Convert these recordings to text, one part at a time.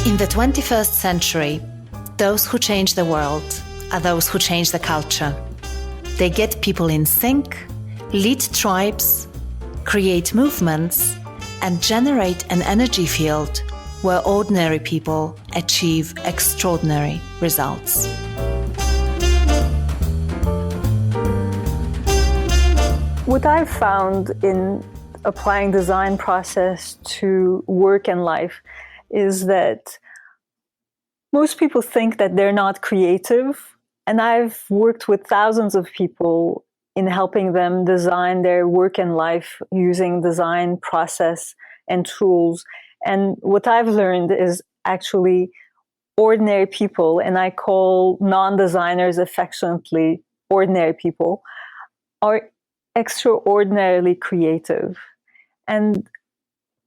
In the 21st century, those who change the world are those who change the culture. They get people in sync, lead tribes, create movements, and generate an energy field where ordinary people achieve extraordinary results. What I've found in applying design process to work and life is that most people think that they're not creative. And I've worked with thousands of people in helping them design their work and life using design process and tools. And what I've learned is actually ordinary people, and I call non-designers affectionately ordinary people, are extraordinarily creative. And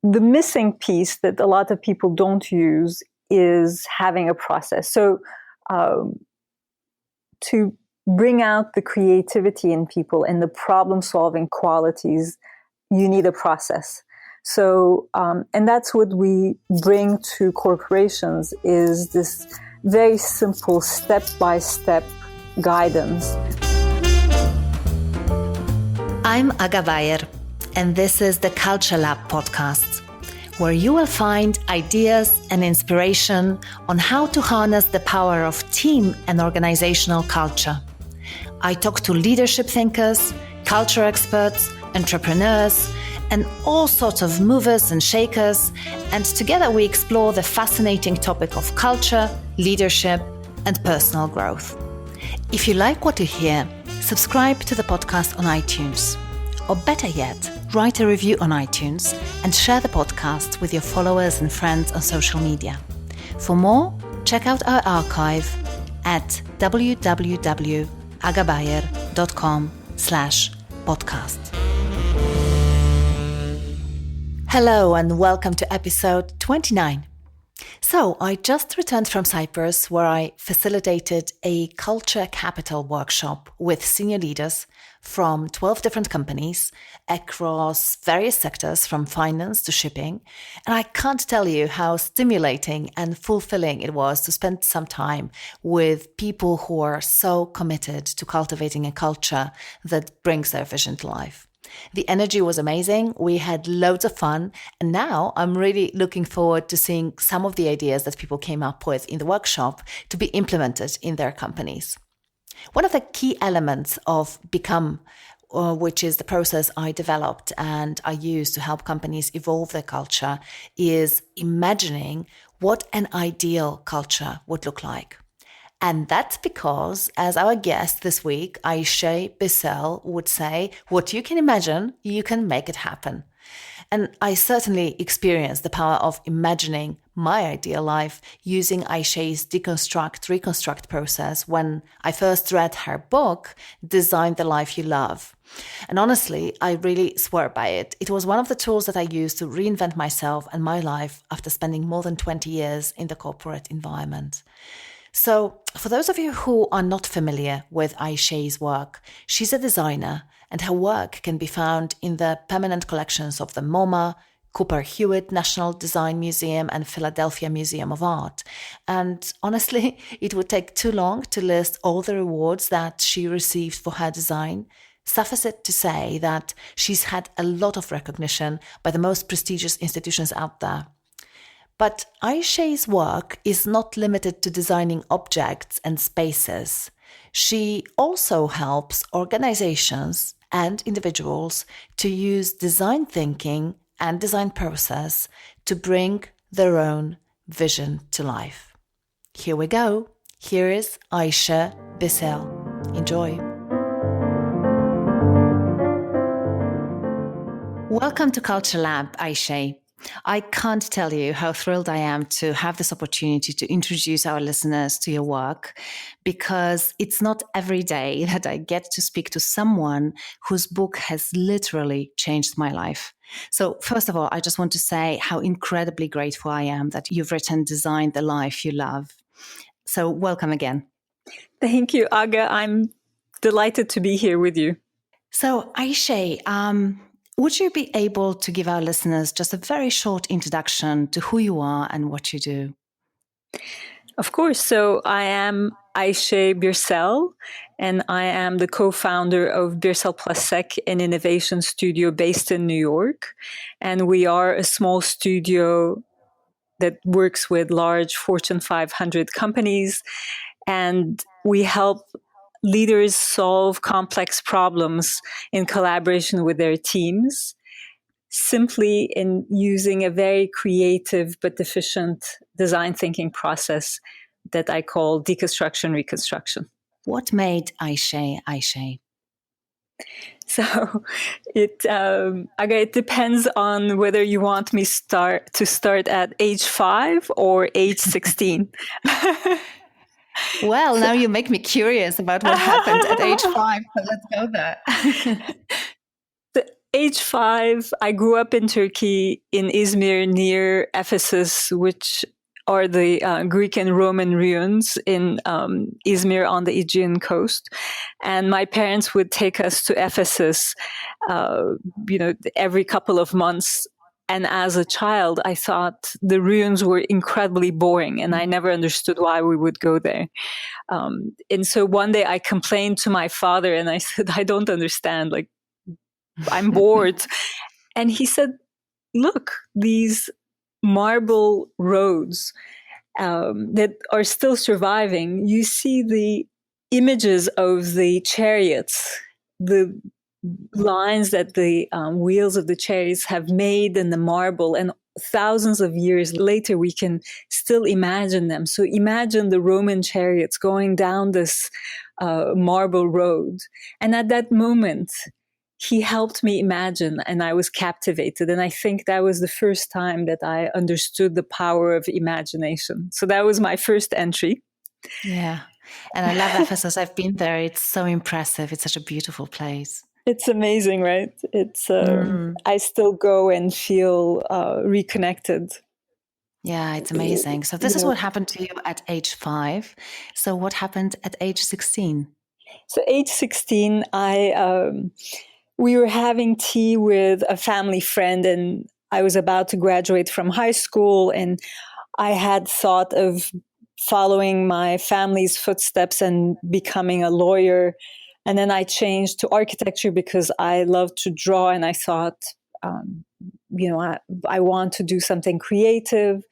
the missing piece that a lot of people don't use is having a process. So to bring out the creativity in people and the problem-solving qualities, you need a process. So, and that's what we bring to corporations, is this very simple step-by-step guidance. I'm Aga Bayer, and this is the Culture Lab podcast, where you will find ideas and inspiration on how to harness the power of team and organizational culture. I talk to leadership thinkers, culture experts, entrepreneurs, and all sorts of movers and shakers, and together we explore the fascinating topic of culture, leadership, and personal growth. If you like what you hear, subscribe to the podcast on iTunes. Or better yet, write a review on iTunes and share the podcast with your followers and friends on social media. For more, check out our archive at www.agabayer.com/podcast. Hello and welcome to episode 29. So I just returned from Cyprus, where I facilitated a culture capital workshop with senior leaders from 12 different companies across various sectors, from finance to shipping. And I can't tell you how stimulating and fulfilling it was to spend some time with people who are so committed to cultivating a culture that brings their vision to life. The energy was amazing. We had loads of fun. And now I'm really looking forward to seeing some of the ideas that people came up with in the workshop to be implemented in their companies. One of the key elements of Become, which is the process I developed and I use to help companies evolve their culture, is imagining what an ideal culture would look like. And that's because, as our guest this week, Ayse Birsel, would say, what you can imagine, you can make it happen. And I certainly experienced the power of imagining my ideal life using Ayse's deconstruct, reconstruct process when I first read her book, Design the Life You Love. And honestly, I really swear by it. It was one of the tools that I used to reinvent myself and my life after spending more than 20 years in the corporate environment. So for those of you who are not familiar with Ayse's work, she's a designer, and her work can be found in the permanent collections of the MoMA, Cooper Hewitt National Design Museum, and Philadelphia Museum of Art. And honestly, it would take too long to list all the rewards that she received for her design. Suffice it to say that she's had a lot of recognition by the most prestigious institutions out there. But Ayse's work is not limited to designing objects and spaces. She also helps organizations and individuals to use design thinking and design process to bring their own vision to life. Here we go. Here is Ayse Birsel. Enjoy. Welcome to Culture Lab, Ayse. I can't tell you how thrilled I am to have this opportunity to introduce our listeners to your work, because it's not every day that I get to speak to someone whose book has literally changed my life. So first of all, I just want to say how incredibly grateful I am that you've written Design the Life You Love. So welcome again. Thank you, Aga. I'm delighted to be here with you. So Ayse, would you be able to give our listeners just a very short introduction to who you are and what you do? Of course. So I am Ayse Birsel, and I am the co-founder of Birsel Plus Sec, an innovation studio based in New York. And we are a small studio that works with large Fortune 500 companies. And we help leaders solve complex problems in collaboration with their teams, simply in using a very creative but efficient design thinking process that I call deconstruction reconstruction. What made Ayse Ayse? So it depends on whether you want me to start at age 5 or age 16. Well, now you make me curious about what happened at age 5. So let's go there. Age 5, I grew up in Turkey, in Izmir, near Ephesus, which are the Greek and Roman ruins in Izmir on the Aegean coast. And my parents would take us to Ephesus, every couple of months. And as a child, I thought the ruins were incredibly boring, and I never understood why we would go there. And so one day I complained to my father, and I said, I don't understand. Like, I'm bored. And he said, look, these marble roads that are still surviving, you see the images of the chariots, the lines that the wheels of the chariots have made in the marble, and thousands of years later we can still imagine them. So imagine the Roman chariots going down this marble road. And at that moment, he helped me imagine, and I was captivated. And I think that was the first time that I understood the power of imagination. So that was my first entry. Yeah. And I love Ephesus. I've been there. It's so impressive. It's such a beautiful place. It's amazing, right? It's I still go and feel reconnected. Yeah, it's amazing. So this is what happened to you at age 5. So what happened at age 16? So age 16, we were having tea with a family friend, and I was about to graduate from high school, and I had thought of following my family's footsteps and becoming a lawyer. And then I changed to architecture because I love to draw, and I thought, I want to do something creative.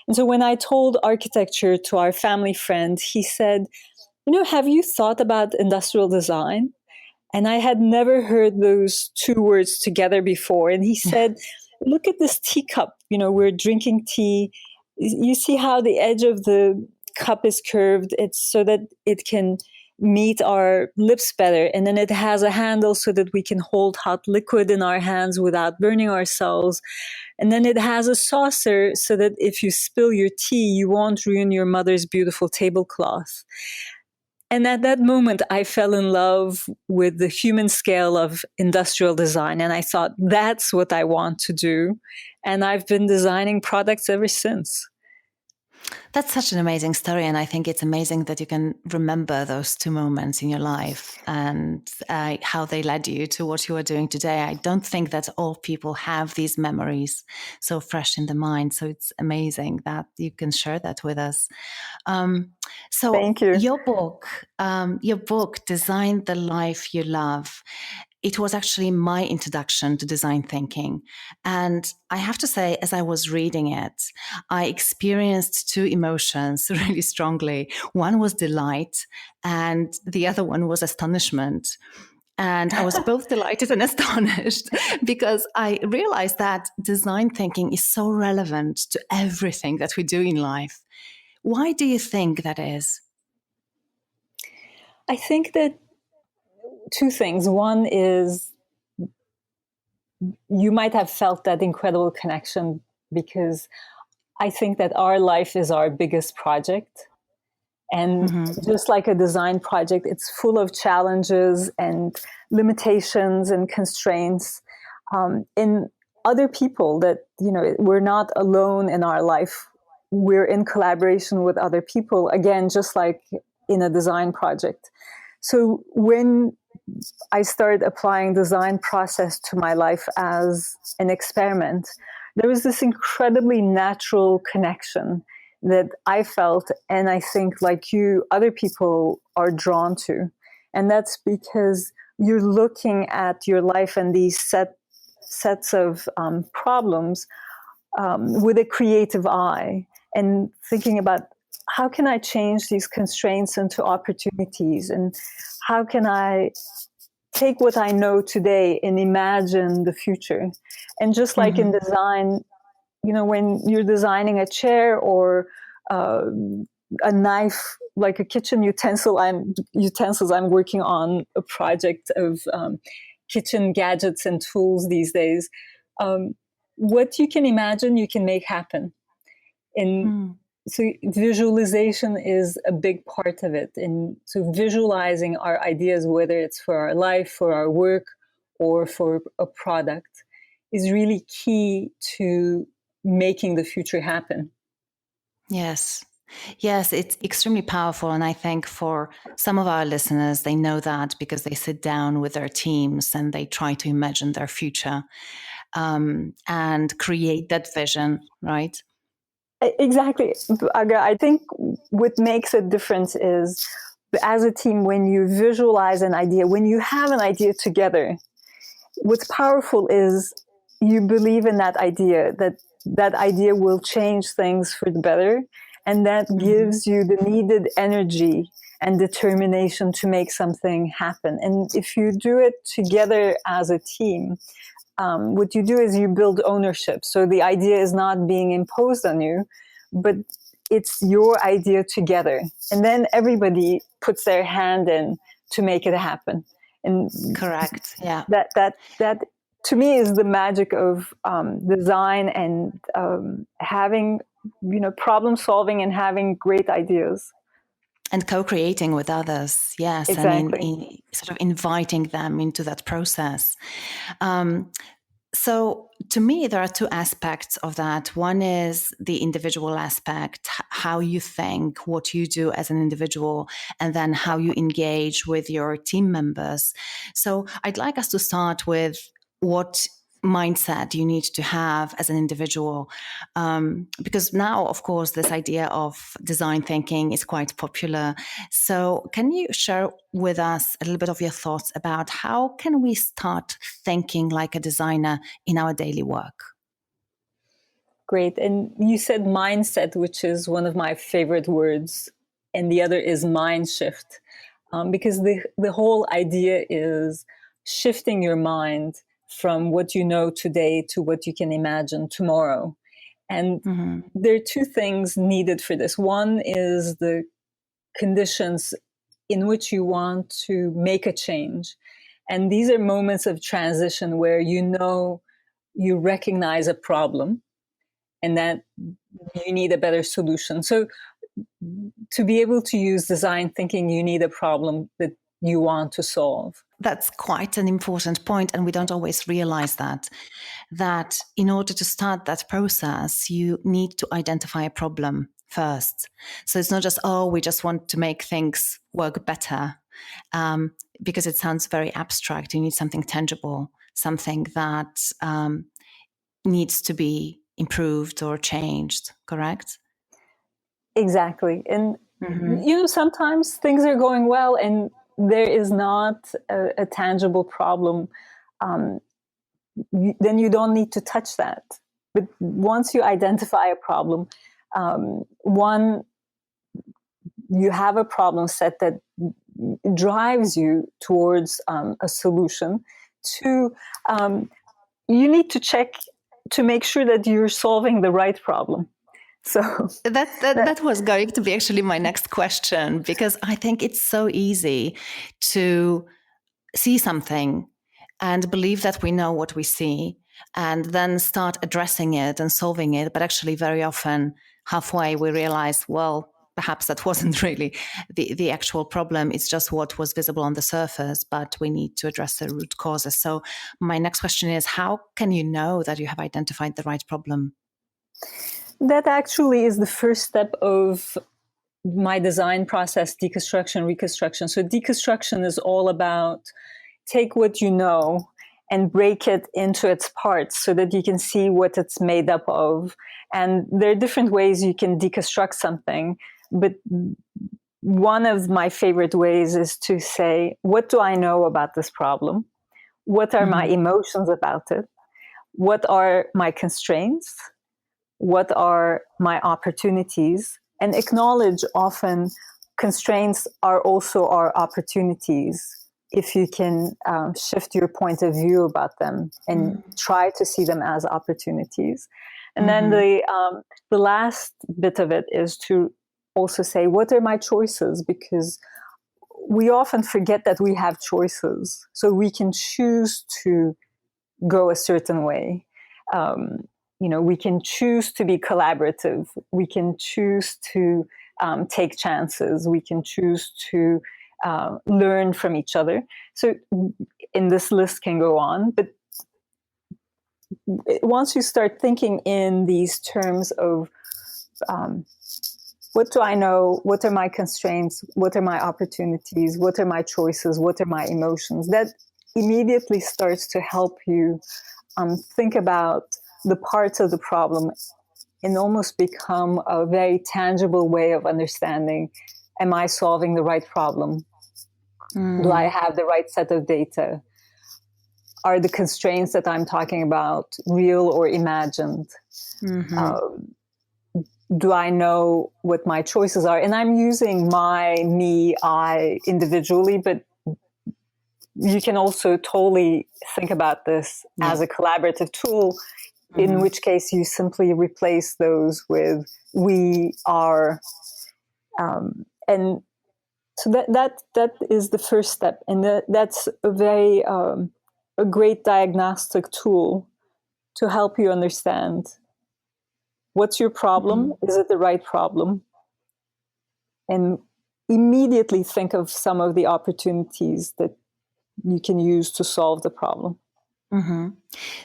And so when I told architecture to our family friend, he said, have you thought about industrial design? And I had never heard those two words together before. And he said, look at this teacup. We're drinking tea. You see how the edge of the cup is curved? It's so that it can meet our lips better. And then it has a handle so that we can hold hot liquid in our hands without burning ourselves. And then it has a saucer so that if you spill your tea, you won't ruin your mother's beautiful tablecloth. And at that moment, I fell in love with the human scale of industrial design. And I thought, that's what I want to do. And I've been designing products ever since. That's such an amazing story. And I think it's amazing that you can remember those 2 moments in your life and how they led you to what you are doing today. I don't think that all people have these memories so fresh in the mind. So it's amazing that you can share that with us. So Thank you. Your book, Design the Life You Love, it was actually my introduction to design thinking. And I have to say, as I was reading it, I experienced 2 emotions really strongly. One was delight, and the other one was astonishment. And I was both delighted and astonished because I realized that design thinking is so relevant to everything that we do in life. Why do you think that is? I think that 2 things. One is you might have felt that incredible connection because I think that our life is our biggest project. And just like a design project, it's full of challenges and limitations and constraints. In other people that, we're not alone in our life. We're in collaboration with other people, again, just like in a design project. So when I started applying design process to my life as an experiment, there was this incredibly natural connection that I felt, and I think, like you, other people are drawn to. And that's because you're looking at your life and these sets of problems with a creative eye, and thinking about, how can I change these constraints into opportunities, and how can I take what I know today and imagine the future. And just like in design, when you're designing a chair or a knife, like a kitchen utensils, I'm working on a project of kitchen gadgets and tools these days. What you can imagine, you can make happen. And so visualization is a big part of it. And so visualizing our ideas, whether it's for our life, for our work, or for a product, is really key to making the future happen. Yes. Yes, it's extremely powerful. And I think for some of our listeners, they know that because they sit down with their teams and they try to imagine their future and create that vision, right? Exactly. Aga, I think what makes a difference is, as a team, when you visualize an idea, when you have an idea together, what's powerful is you believe in that idea, that idea will change things for the better. And that gives you the needed energy and determination to make something happen. And if you do it together as a team, what you do is you build ownership. So the idea is not being imposed on you, but it's your idea together. And then everybody puts their hand in to make it happen. And correct. Yeah. That to me is the magic of design and having, problem solving and having great ideas. And co-creating with others, yes. Exactly. And sort of inviting them into that process. So to me, there are two aspects of that. One is the individual aspect, how you think, what you do as an individual, and then how you engage with your team members. So I'd like us to start with what mindset you need to have as an individual, because now, of course, this idea of design thinking is quite popular. So can you share with us a little bit of your thoughts about how can we start thinking like a designer in our daily work? Great. And you said mindset, which is one of my favorite words, and the other is mind shift, because the whole idea is shifting your mind from what you know today to what you can imagine tomorrow. And there are two things needed for this. One is the conditions in which you want to make a change. And these are moments of transition where you recognize a problem and that you need a better solution. So to be able to use design thinking, you need a problem that you want to solve. That's quite an important point, and we don't always realize that in order to start that process, you need to identify a problem first. So it's not just, we just want to make things work better, because it sounds very abstract. You need something tangible, something that needs to be improved or changed, correct? Exactly. And sometimes things are going well and there is not a tangible problem. Then you don't need to touch that. But once you identify a problem, one, you have a problem set that drives you towards a solution. Two, you need to check to make sure that you're solving the right problem. So that was going to be actually my next question, because I think it's so easy to see something and believe that we know what we see and then start addressing it and solving it. But actually very often halfway we realize, well, perhaps that wasn't really the actual problem. It's just what was visible on the surface, but we need to address the root causes. So my next question is, how can you know that you have identified the right problem? That actually is the first step of my design process, deconstruction, reconstruction. So deconstruction is all about take what you know and break it into its parts so that you can see what it's made up of. And there are different ways you can deconstruct something, but one of my favorite ways is to say, what do I know about this problem? What are my emotions about it? What are my constraints? What are my opportunities? And acknowledge often constraints are also our opportunities if you can shift your point of view about them and try to see them as opportunities. And then the last bit of it is to also say, what are my choices? Because we often forget that we have choices. So we can choose to go a certain way. We can choose to be collaborative. We can choose to take chances. We can choose to learn from each other. So, in this list can go on, but once you start thinking in these terms of what do I know? What are my constraints? What are my opportunities? What are my choices? What are my emotions? That immediately starts to help you think about the parts of the problem and almost become a very tangible way of understanding, am I solving the right problem? Do I have the right set of data? Are the constraints that I'm talking about real or imagined? Do I know what my choices are? And I'm using I individually, but you can also totally think about this as a collaborative tool, in which case you simply replace those with we are. And so that is the first step. And that's a great diagnostic tool to help you understand what's your problem. Is it the right problem? And immediately think of some of the opportunities that you can use to solve the problem.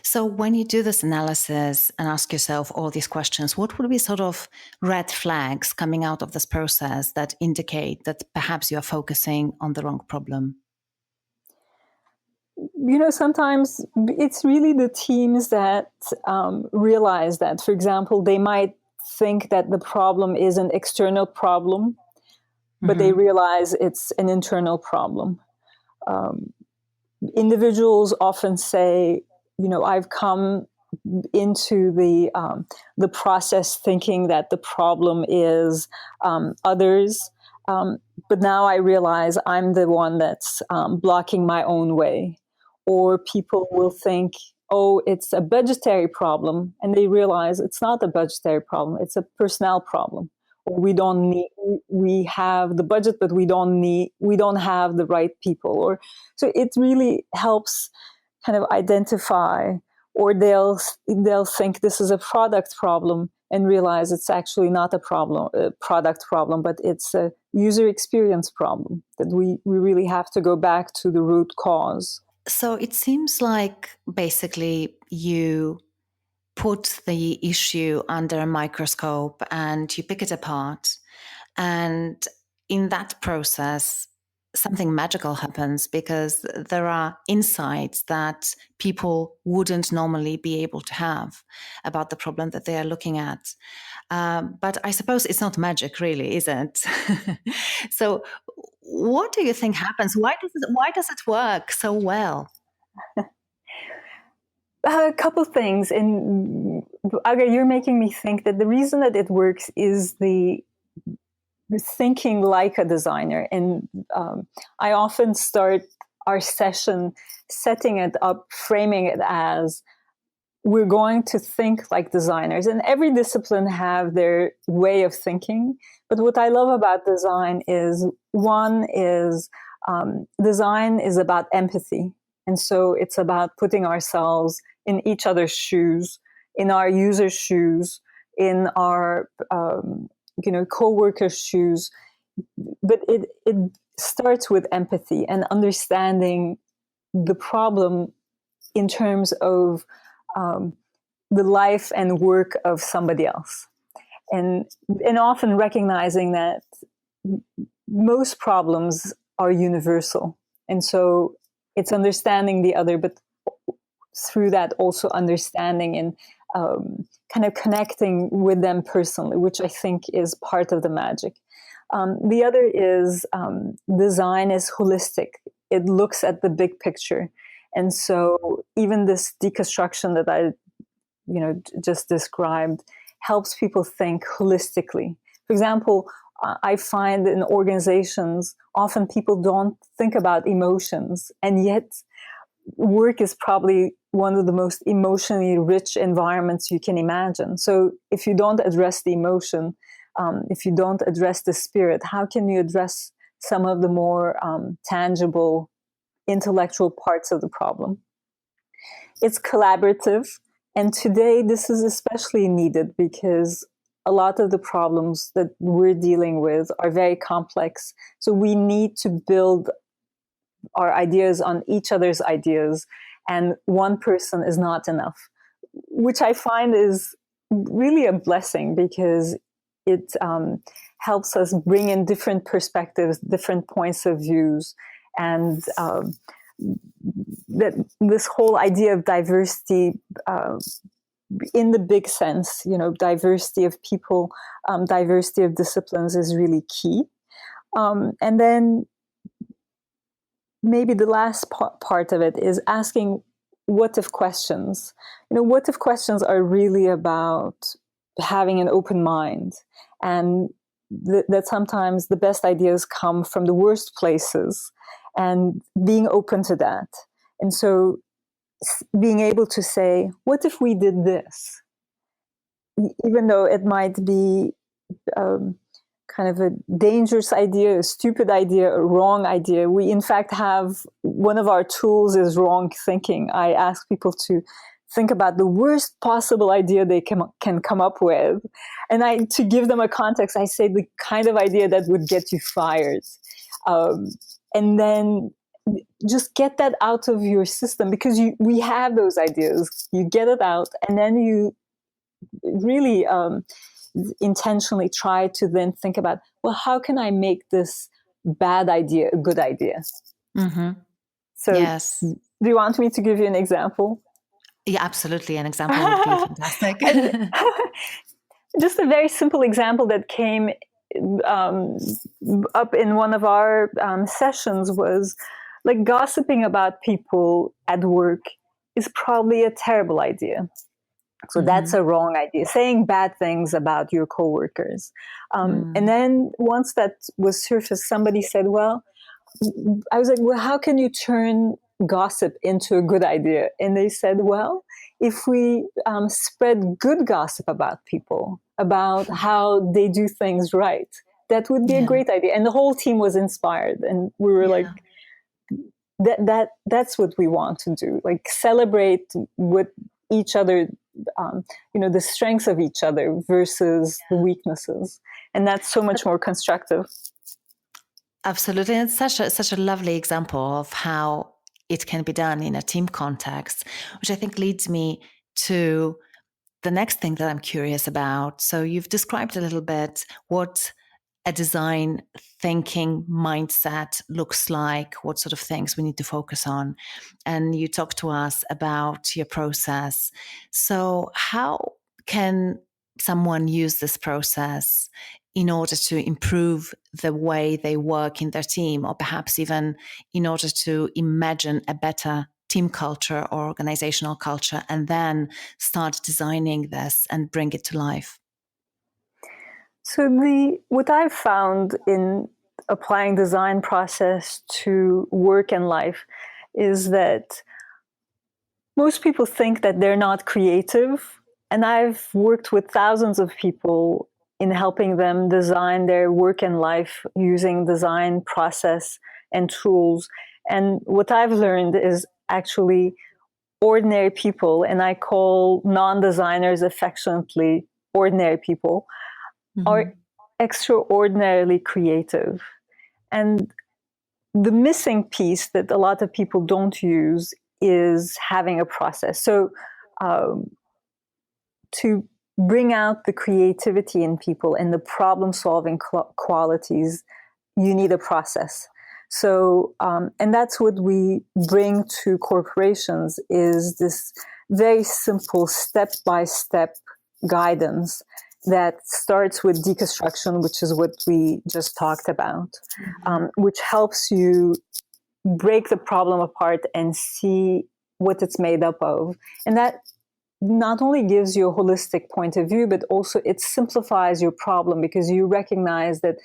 So when you do this analysis and ask yourself all these questions, what would be sort of red flags coming out of this process that indicate that perhaps you are focusing on the wrong problem? Sometimes it's really the teams that realize that. For example, they might think that the problem is an external problem, but they realize it's an internal problem. Individuals often say, I've come into the process thinking that the problem is others, but now I realize I'm the one that's blocking my own way. Or people will think, oh, it's a budgetary problem, and they realize it's not a budgetary problem, it's a personnel problem. Or we have the budget, but we don't have the right people. Or so it really helps kind of identify, or they'll think this is a product problem and realize it's actually not a product problem, but it's a user experience problem, that we really have to go back to the root cause. So it seems like basically you put the issue under a microscope and you pick it apart. And in that process, something magical happens because there are insights that people wouldn't normally be able to have about the problem that they are looking at. But I suppose it's not magic, really, is it? So what do you think happens? Why does it work so well? A couple things. And Aga, you're making me think that the reason that it works is the thinking like a designer. And I often start our session setting it up, framing it as we're going to think like designers. And every discipline have their way of thinking. But what I love about design is, one is design is about empathy. And so it's about putting ourselves in each other's shoes, in our users' shoes, in our co-workers' shoes. But it starts with empathy and understanding the problem in terms of the life and work of somebody else. And often recognizing that most problems are universal. And so it's understanding the other, but through that also understanding and kind of connecting with them personally, which I think is part of the magic. The other is design is holistic. It looks at the big picture. And so even this deconstruction that I just described helps people think holistically. For example, I find in organizations, often people don't think about emotions, and yet work is probably one of the most emotionally rich environments you can imagine. So if you don't address the emotion, if you don't address the spirit, how can you address some of the more tangible intellectual parts of the problem? It's collaborative. And today, this is especially needed because a lot of the problems that we're dealing with are very complex. So we need to build our ideas on each other's ideas, and one person is not enough, which I find is really a blessing because it helps us bring in different perspectives, different points of views, and that this whole idea of diversity in the big sense, diversity of people, diversity of disciplines is really key. And then maybe the last part of it is asking what if questions. What if questions are really about having an open mind, and that sometimes the best ideas come from the worst places, and being open to that. And so being able to say, what if we did this? Even though it might be kind of a dangerous idea, a stupid idea, a wrong idea. We, in fact, have one of our tools is wrong thinking. I ask people to think about the worst possible idea they can come up with. And to give them a context, I say the kind of idea that would get you fired. And then just get that out of your system, because we have those ideas. You get it out, and then you really intentionally try to then think about, well, how can I make this bad idea a good idea? Mm-hmm. So yes. Do you want me to give you an example? Yeah, absolutely. An example would be fantastic. Just a very simple example that came up in one of our sessions was like gossiping about people at work is probably a terrible idea. So that's a wrong idea, saying bad things about your coworkers. And then once that was surfaced, somebody said, well, I was like, well, how can you turn gossip into a good idea? And they said, well, if we spread good gossip about people, about how they do things right, that would be a great idea. And the whole team was inspired. And we were like, that's what we want to do, like celebrate with each other, the strengths of each other versus the weaknesses. And that's so much more constructive. Absolutely. And it's such a lovely example of how it can be done in a team context, which I think leads me to the next thing that I'm curious about. So you've described a little bit what a design thinking mindset looks like, what sort of things we need to focus on. And you talked to us about your process. So how can someone use this process in order to improve the way they work in their team, or perhaps even in order to imagine a better team culture or organizational culture, and then start designing this and bring it to life? So what I've found in applying design process to work and life is that most people think that they're not creative. And I've worked with thousands of people in helping them design their work and life using design process and tools. And what I've learned is actually ordinary people, and I call non-designers affectionately ordinary people, are extraordinarily creative. And the missing piece that a lot of people don't use is having a process. So to bring out the creativity in people and the problem-solving qualities, you need a process. So, and that's what we bring to corporations, is this very simple step-by-step guidance that starts with deconstruction, which is what we just talked about, which helps you break the problem apart and see what it's made up of. And that not only gives you a holistic point of view, but also it simplifies your problem, because you recognize that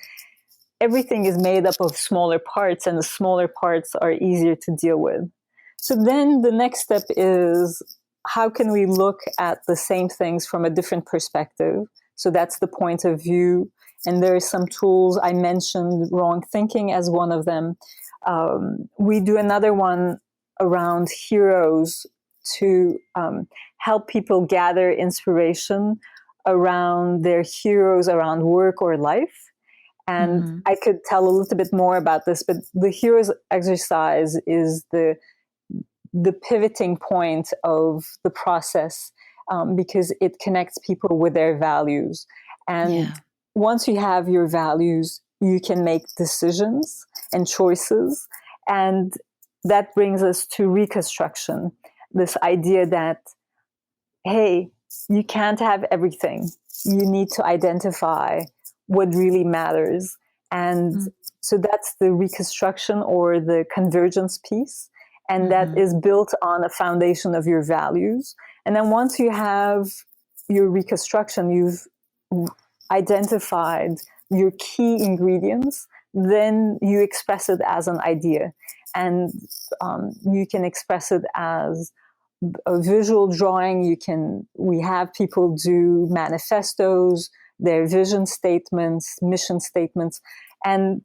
everything is made up of smaller parts, and the smaller parts are easier to deal with. So then the next step is, how can we look at the same things from a different perspective? So that's the point of view. And there are some tools. I mentioned wrong thinking as one of them. We do another one around heroes to help people gather inspiration around their heroes around work or life. And I could tell a little bit more about this, but the heroes exercise is the pivoting point of the process, because it connects people with their values. And once you have your values, you can make decisions and choices. And that brings us to reconstruction, this idea that, hey, you can't have everything. You need to identify what really matters. And so that's the reconstruction or the convergence piece. And that is built on a foundation of your values. And then once you have your reconstruction, you've identified your key ingredients, then you express it as an idea. And you can express it as a visual drawing. We have people do manifestos, their vision statements, mission statements, and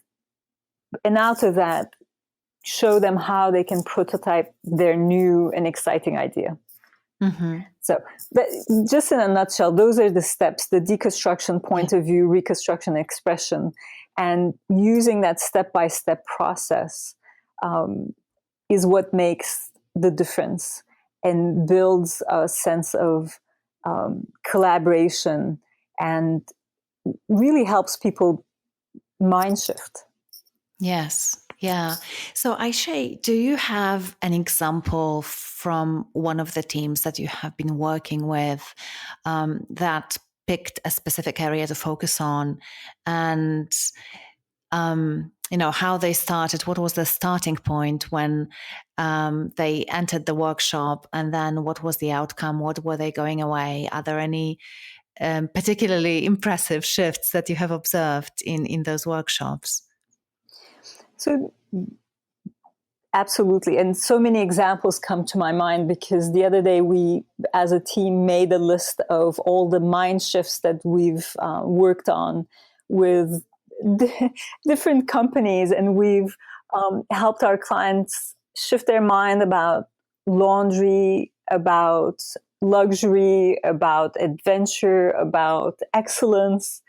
out of that, show them how they can prototype their new and exciting idea. So just in a nutshell, those are the steps: the deconstruction, point of view, reconstruction, expression. And using that step-by-step process is what makes the difference and builds a sense of collaboration, and really helps people mind shift. Yes. Yeah. So Ayse, do you have an example from one of the teams that you have been working with that picked a specific area to focus on, and how they started? What was the starting point when they entered the workshop, and then what was the outcome? What were they going away? Are there any particularly impressive shifts that you have observed in those workshops? So absolutely. And so many examples come to my mind, because the other day we, as a team, made a list of all the mind shifts that we've worked on with different companies. And we've helped our clients shift their mind about laundry, about luxury, about adventure, about excellence.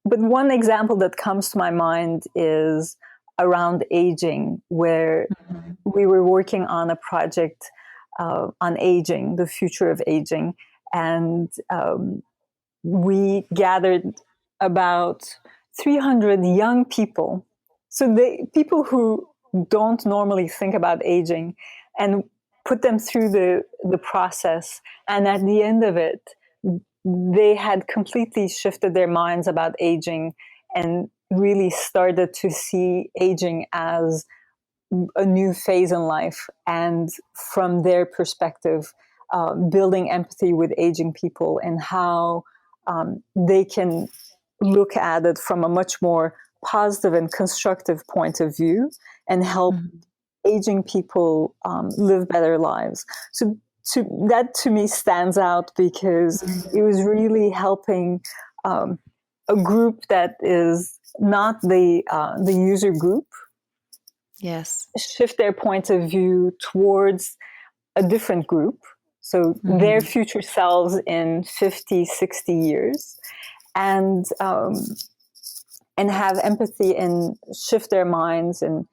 But one example that comes to my mind is around aging, where we were working on a project on aging, the future of aging. And we gathered about 300 young people. So people who don't normally think about aging, and put them through the process. And at the end of it, they had completely shifted their minds about aging, and really started to see aging as a new phase in life. And from their perspective, building empathy with aging people, and how they can look at it from a much more positive and constructive point of view, and help aging people live better lives. So that to me stands out, because it was really helping a group that is not the user group, shift their point of view towards a different group. So their future selves in 50, 60 years, and have empathy, and shift their minds, and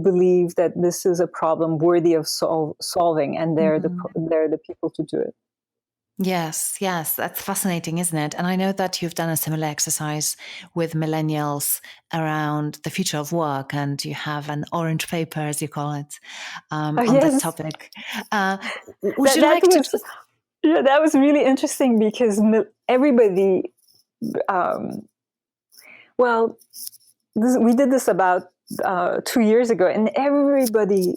believe that this is a problem worthy of solving, and they're the people to do it. Yes, yes, that's fascinating, isn't it? And I know that you've done a similar exercise with millennials around the future of work, and you have an orange paper, as you call it, Oh, on that yes, topic. Uh, would that you that like to was just? yeah, that was really interesting because everybody, um, well, we did this about 2 years ago, and everybody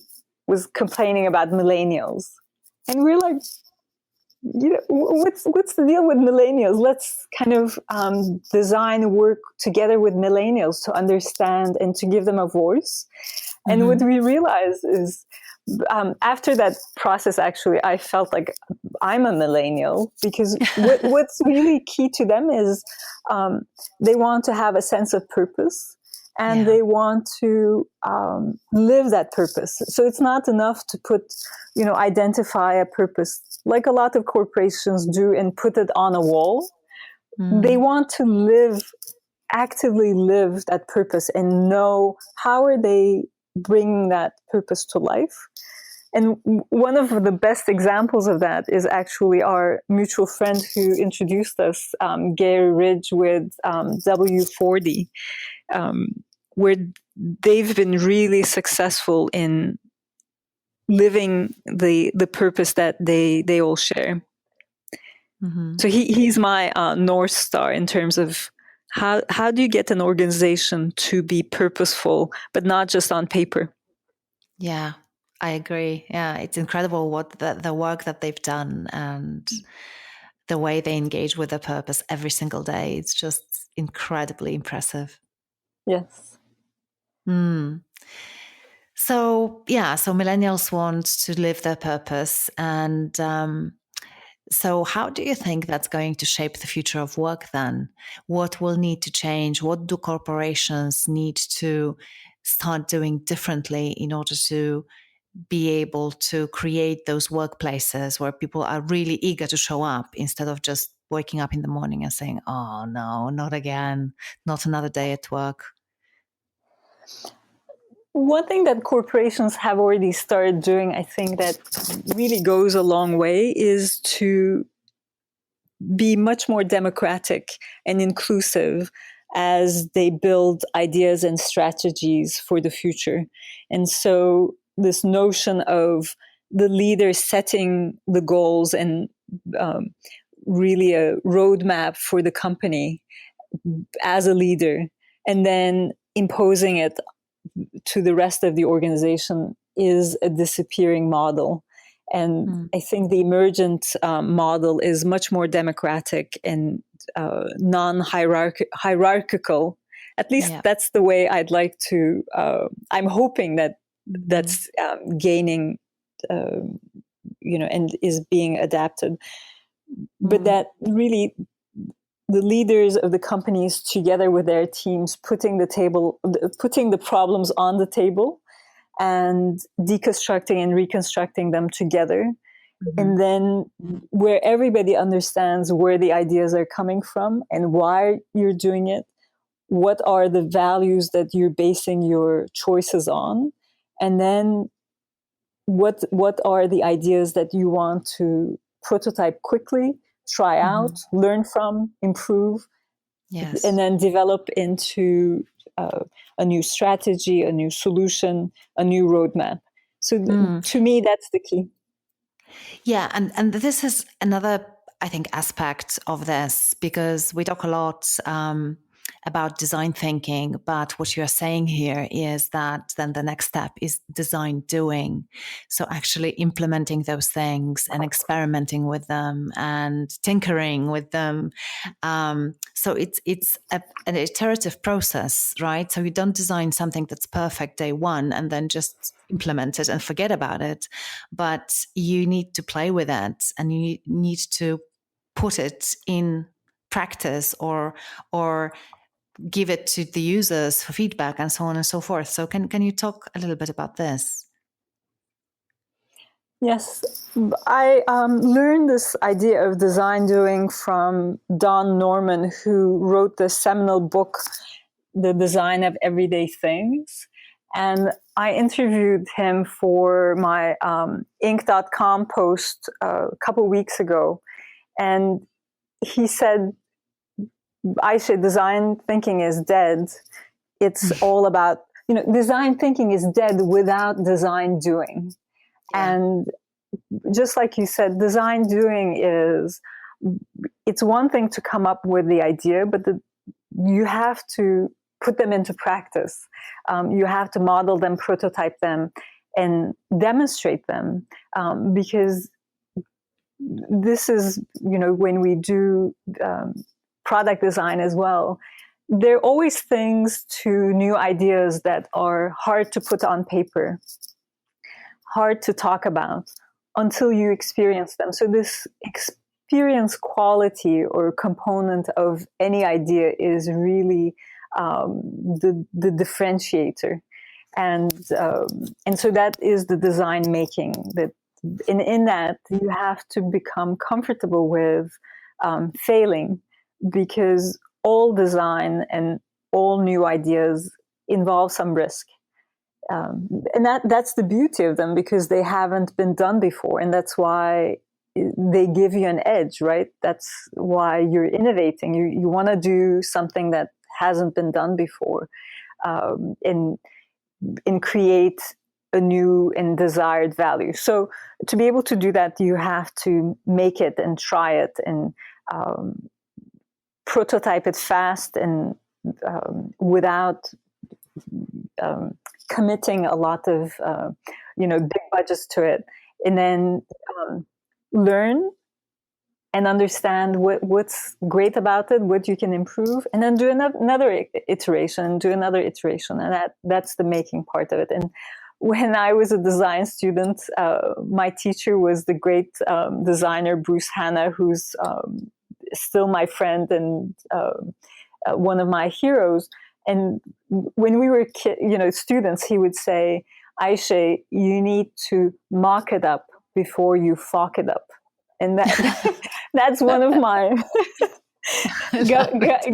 was complaining about millennials, and we're like, what's the deal with millennials? Let's kind of design work together with millennials to understand and to give them a voice. And what Mm-hmm. we realized is, after that process, actually, I felt like I'm a millennial, because what's really key to them is, they want to have a sense of purpose, and Yeah. they want to live that purpose. So it's not enough to identify a purpose like a lot of corporations do and put it on a wall. They Mm. want to actively live that purpose and know how are they bringing that purpose to life. And one of the best examples of that is actually our mutual friend who introduced us, Gary Ridge, with W40, um, where they've been really successful in living the purpose that they all share. Mm-hmm. So he's my North Star in terms of how do you get an organization to be purposeful, but not just on paper. Yeah, I agree. Yeah, it's incredible what the work that they've done and the way they engage with their purpose every single day. It's just incredibly impressive. Yes. Mm. So, yeah, so millennials want to live their purpose. And so, how do you think that's going to shape the future of work then? What will need to change? What do corporations need to start doing differently in order to be able to create those workplaces where people are really eager to show up instead of just waking up in the morning and saying, oh, no, not again, not another day at work? One thing that corporations have already started doing, I think, that really goes a long way, is to be much more democratic and inclusive as they build ideas and strategies for the future. And so, this notion of the leader setting the goals and um, really a roadmap for the company as a leader, and then imposing it to the rest of the organization, is a disappearing model. And Mm. I think the emergent model is much more democratic and non-hierarchical. At least Yeah. that's the way I'd like to. I'm hoping that Mhm. that's gaining, uh, and is being adapted. But Mm. that really, the leaders of the companies together with their teams, putting the problems on the table and deconstructing and reconstructing them together. And Mhm. then, where everybody understands where the ideas are coming from and why you're doing it, what are the values that you're basing your choices on, and then what are the ideas that you want to prototype quickly, try out, Mhm. learn from, improve, and Yes. then develop into a new strategy, a new solution, a new roadmap. So Mm. to me, that's the key. Yeah, and this is another, I think, aspect of this because we talk a lot about design thinking, but what you are saying here is that then the next step is design doing. So actually implementing those things and experimenting with them and tinkering with them. So it's an iterative process, right? So you don't design something that's perfect day one and then just implement it and forget about it, but you need to play with it and you need to put it in practice or give it to the users for feedback and so on and so forth. So can you talk a little bit about this? Yes, I learned this idea of design doing from Don Norman, who wrote the seminal book, The Design of Everyday Things. And I interviewed him for my Inc.com post a couple weeks ago. And he said, Ayse, design thinking is dead. It's all about, design thinking is dead without design doing. Yeah. And just like you said, design doing it's one thing to come up with the idea, but you have to put them into practice. You have to model them, prototype them, and demonstrate them, because this is, when we do product design as well, there are always things to new ideas that are hard to put on paper, hard to talk about until you experience them. So this experience quality or component of any idea is really the differentiator. And so that is the design making. That in that you have to become comfortable with failing, because all design and all new ideas involve some risk. And that's the beauty of them, because they haven't been done before. And that's why they give you an edge, right? That's why you're innovating. You want to do something that hasn't been done before, and create a new and desired value. So to be able to do that, you have to make it and try it and prototype it fast and without committing a lot of big budgets to it, and then learn and understand what's great about it, what you can improve, and then do another iteration, and that's the making part of it. And when I was a design student, my teacher was the great designer Bruce Hanna, who's still my friend and one of my heroes. And when we were students, he would say, Ayse, you need to mock it up before you fuck it up. And that's one of my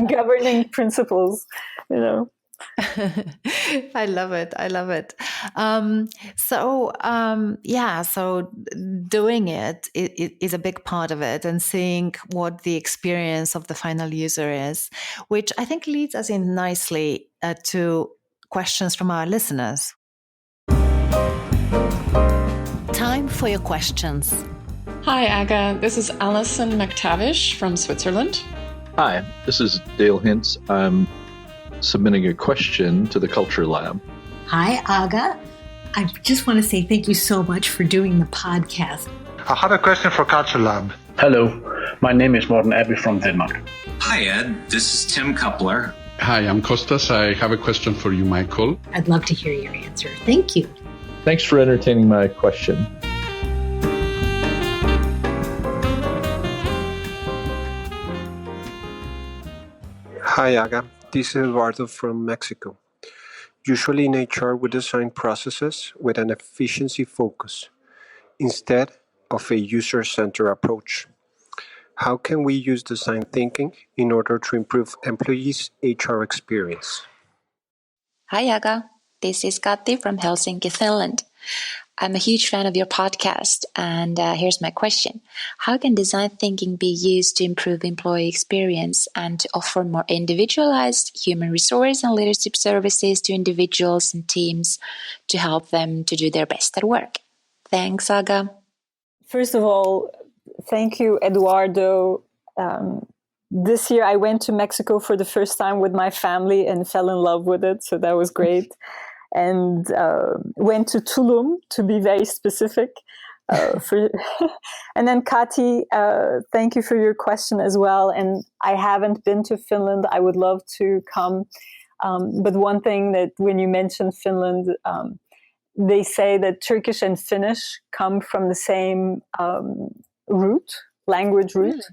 governing principles, I love it. So doing it is a big part of it, and seeing what the experience of the final user is, which I think leads us in nicely to questions from our listeners. Time for your questions. Hi, Aga. This is Alison McTavish from Switzerland. Hi, this is Dale Hintz. I'm submitting a question to the Culture Lab. Hi, Aga. I just want to say thank you so much for doing the podcast. I have a question for Culture Lab. Hello, my name is Morten Abbey from Denmark. Hi, Ed. This is Tim Coupler. Hi, I'm Kostas. I have a question for you, Michael. I'd love to hear your answer. Thank you. Thanks for entertaining my question. Hi, Aga. This is Eduardo from Mexico. Usually in HR, we design processes with an efficiency focus instead of a user-centered approach. How can we use design thinking in order to improve employees' HR experience? Hi, Aga. This is Kati from Helsinki, Finland. I'm a huge fan of your podcast, and here's my question. How can design thinking be used to improve employee experience and to offer more individualized human resource and leadership services to individuals and teams to help them to do their best at work? Thanks, Aga. First of all, thank you, Eduardo. This year I went to Mexico for the first time with my family and fell in love with it, so that was great. And went to Tulum, to be very specific. And then Kati, thank you for your question as well. And I haven't been to Finland. I would love to come. But one thing that when you mention Finland, they say that Turkish and Finnish come from the same language root.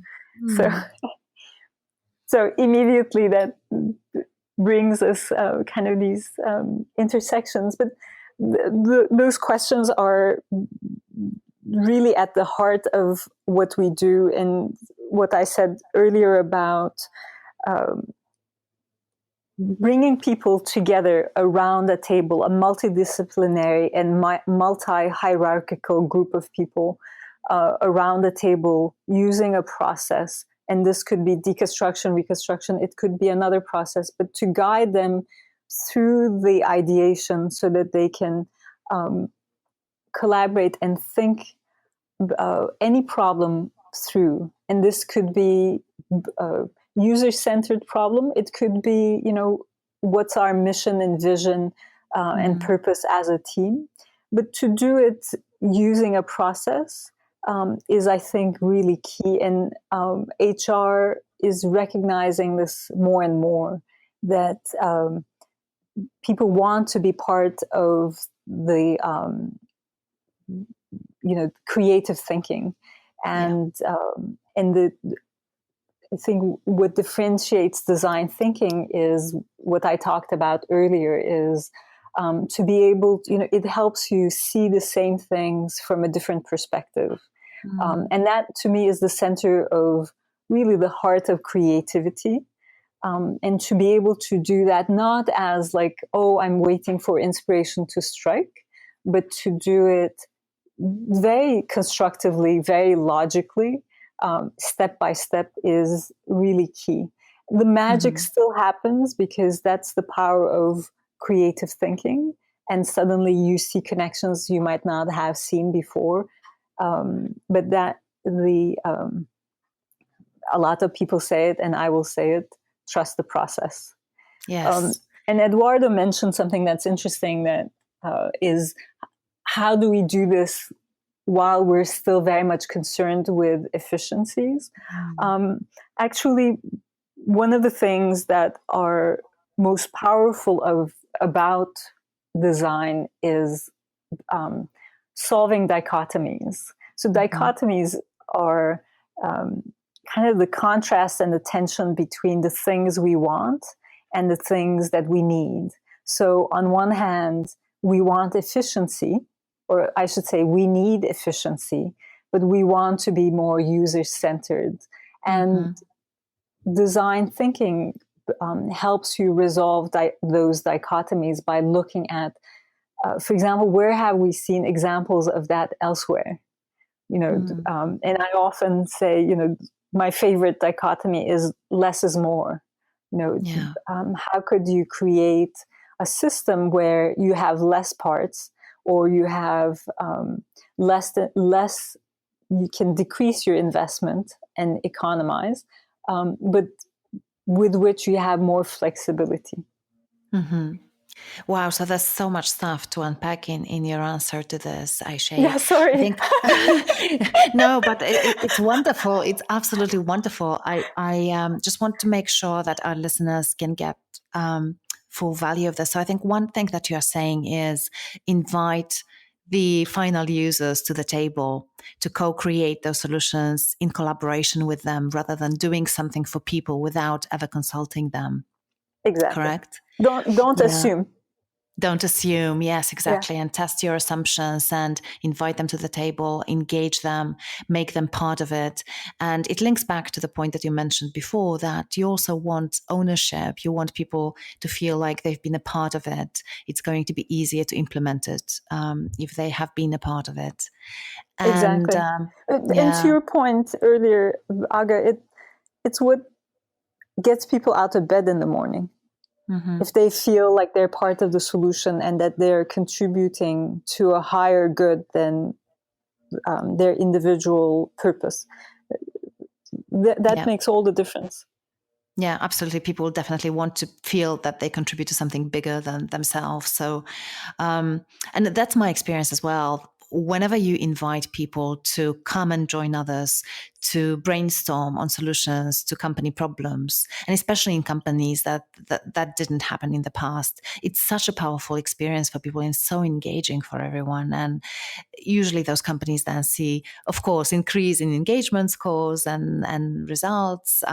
So immediately that brings us kind of these intersections. But those questions are really at the heart of what we do, and what I said earlier about bringing people together around a table, a multidisciplinary and multi-hierarchical group of people around the table using a process. And this could be deconstruction, reconstruction, it could be another process, but to guide them through the ideation so that they can collaborate and think any problem through. And this could be a user-centered problem. It could be, what's our mission and vision and purpose as a team. But to do it using a process is, I think, really key. And HR is recognizing this more and more, that people want to be part of the creative thinking, and I think what differentiates design thinking is what I talked about earlier, is to be able to, it helps you see the same things from a different perspective. And that, to me, is the center of really the heart of creativity. And to be able to do that, not as like, oh, I'm waiting for inspiration to strike, but to do it very constructively, very logically, step by step, is really key. The magic still happens, because that's the power of creative thinking. And suddenly you see connections you might not have seen before. But that a lot of people say it, and I will say it: trust the process. Yes. And Eduardo mentioned something that's interesting, that is, how do we do this while we're still very much concerned with efficiencies? Actually, one of the things that are most powerful about design is solving dichotomies. So dichotomies are kind of the contrast and the tension between the things we want and the things that we need. So on one hand, we want efficiency, or I should say we need efficiency, but we want to be more user-centered. And design thinking helps you resolve those dichotomies by looking at, for example, where have we seen examples of that elsewhere? And I often say, my favorite dichotomy is less is more. How could you create a system where you have less parts, or you have less, you can decrease your investment and economize, but with which you have more flexibility. Wow, so there's so much stuff to unpack in your answer to this, Ayse. Yeah, sorry. No, but it's wonderful. It's absolutely wonderful. I just want to make sure that our listeners can get full value of this. So I think one thing that you are saying is invite the final users to the table to co-create those solutions in collaboration with them, rather than doing something for people without ever consulting them. Exactly. Correct? Don't assume. Don't assume. Yes, exactly. Yeah. And test your assumptions and invite them to the table, engage them, make them part of it. And it links back to the point that you mentioned before, that you also want ownership. You want people to feel like they've been a part of it. It's going to be easier to implement it if they have been a part of it. And, exactly. And to your point earlier, Aga, it's what gets people out of bed in the morning. If they feel like they're part of the solution and that they're contributing to a higher good than their individual purpose, that makes all the difference. Yeah, absolutely. People definitely want to feel that they contribute to something bigger than themselves. So, and that's my experience as well. Whenever you invite people to come and join others to brainstorm on solutions to company problems, and especially in companies that didn't happen in the past, it's such a powerful experience for people and so engaging for everyone. And usually those companies then see, of course, increase in engagement scores and results.